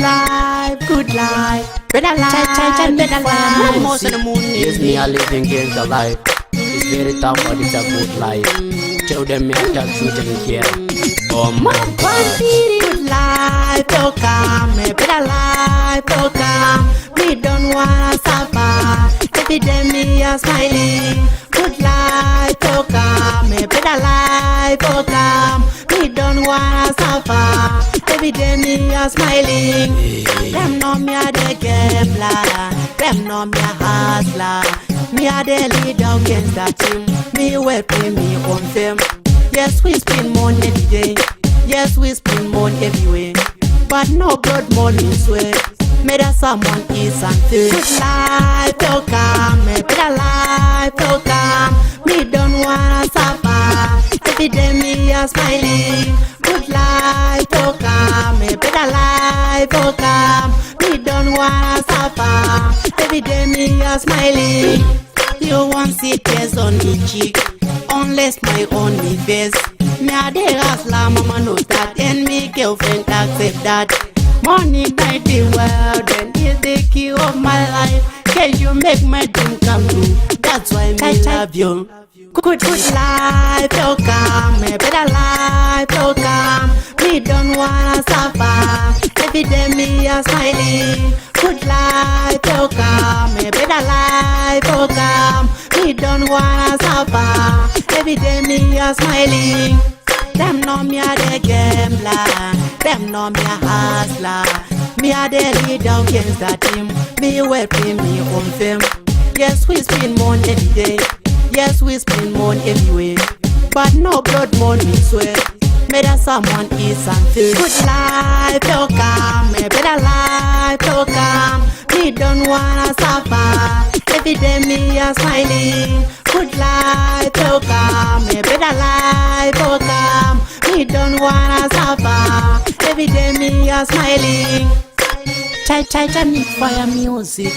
good life, better life, better life. Most of the moon Yes, me a living gangster life. It's very tough, but it's a good life. Tell them me I tell truth and care. Oh my God. good life, to come, a better life, to come. We don't wanna suffer. Every day me a smiling. Good life, to come, a better life, to come. We don't wanna suffer. Every day me a smiling. Them know me a the gambler. Them know me a hustler. Me a the leader against that team. Me will pay me on them. Yes, we spend money every day. Yes, we spend money everywhere. But no blood money sweat. Made us someone is and good life to come, a better life to come. Me don't wanna suffer. Every day me a smiling. Good life to come, a better life to come. Me don't wanna suffer. Every day me a smiling. You won't see tears on me cheek, unless my only face. Me a the hustler, mama knows that, and me girlfriend accept that. Money night the world, and is the key of my life. Can you make my dream come true? That's why me love you. Good life to come, a better life to come. Me don't wanna suffer. Every day me a smiling. Good life to come, a better life to come. Me don't wanna suffer. Every day me a smiling. Them know me a the gambler. Them know me a hustler. Me a the leader against that team. Me will pay me on them. Yes, we spend money every day. Yes, we spend money everywhere. But no blood money sweat. Made us someone is and feel. Good life to come, a better life to come. Me don't wanna suffer. Every day me a smiling. Good life to come, a better life to come. Me don't wanna suffer. Every day me a smiling. Chai chai chai need fire music.